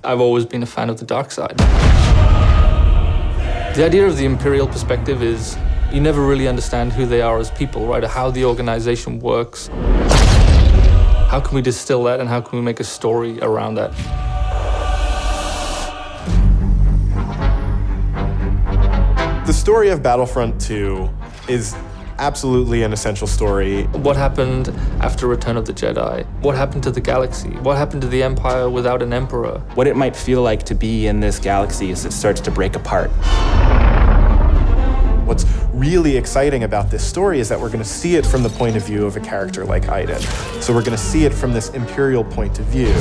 I've always been a fan of the dark side. The idea of the Imperial perspective is you never really understand who they are as people, right? Or how the organization works. How can we distill that and how can we make a story around that? The story of Battlefront II is absolutely an essential story. What happened after Return of the Jedi? What happened to the galaxy? What happened to the Empire without an emperor? What it might feel like to be in this galaxy as it starts to break apart. What's really exciting about this story is that we're going to see it from the point of view of a character like Iden. So we're going to see it from this Imperial point of view.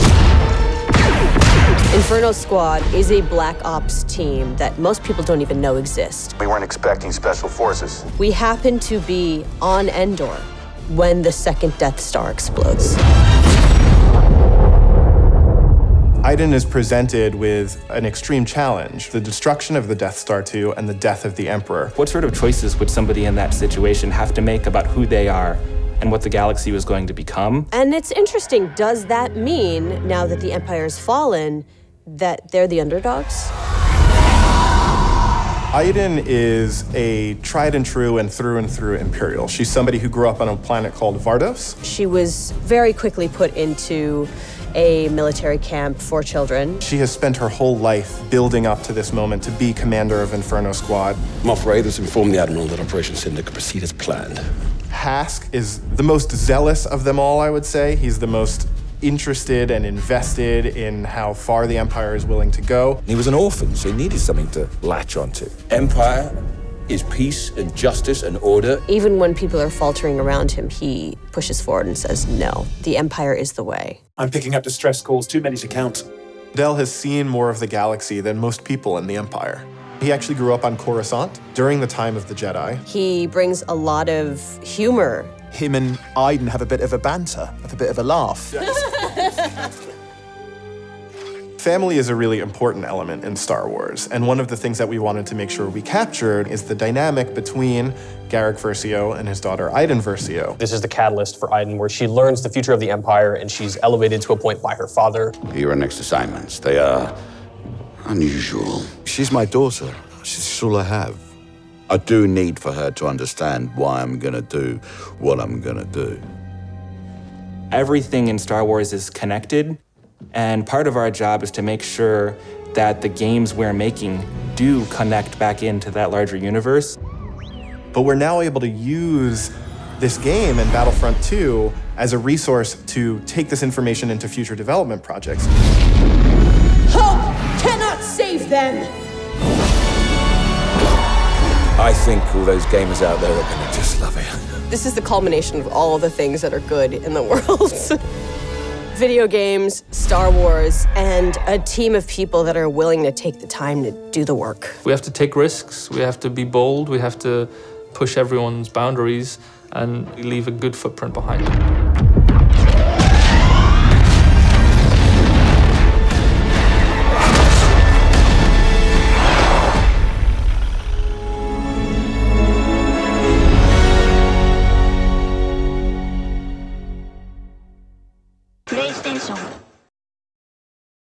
Inferno Squad is a black ops team that most people don't even know exists. We weren't expecting special forces. We happen to be on Endor when the second Death Star explodes. Iden is presented with an extreme challenge, the destruction of the Death Star 2 and the death of the Emperor. What sort of choices would somebody in that situation have to make about who they are and what the galaxy was going to become? And it's interesting, does that mean, now that the Empire's fallen, that they're the underdogs? Iden is a tried and true Imperial. She's somebody who grew up on a planet called Vardos. She was very quickly put into a military camp for children. She has spent her whole life building up to this moment to be commander of Inferno Squad. Moff Raiders informed the Admiral that Operation Cinder could proceed as planned. Hask is the most zealous of them all, I would say. He's the most interested and invested in how far the Empire is willing to go. He was an orphan, so he needed something to latch onto. Empire is peace and justice and order. Even when people are faltering around him, he pushes forward and says, no, the Empire is the way. I'm picking up distress calls, too many to count. Del has seen more of the galaxy than most people in the Empire. He actually grew up on Coruscant during the time of the Jedi. He brings a lot of humor. Him and Iden have a bit of a banter, have a bit of a laugh. Family is a really important element in Star Wars, and one of the things that we wanted to make sure we captured is the dynamic between Garrick Versio and his daughter Iden Versio. This is the catalyst for Iden, where she learns the future of the Empire and she's elevated to a point by her father. Your next assignments, they are unusual. She's my daughter. She's all I have. I do need for her to understand why I'm gonna do what I'm gonna do. Everything in Star Wars is connected, and part of our job is to make sure that the games we're making do connect back into that larger universe. But we're now able to use this game and Battlefront II as a resource to take this information into future development projects. Hope cannot save them! I think all those gamers out there are gonna just love it. This is the culmination of all the things that are good in the world. Video games, Star Wars, and a team of people that are willing to take the time to do the work. We have to take risks, we have to be bold, we have to push everyone's boundaries and leave a good footprint behind.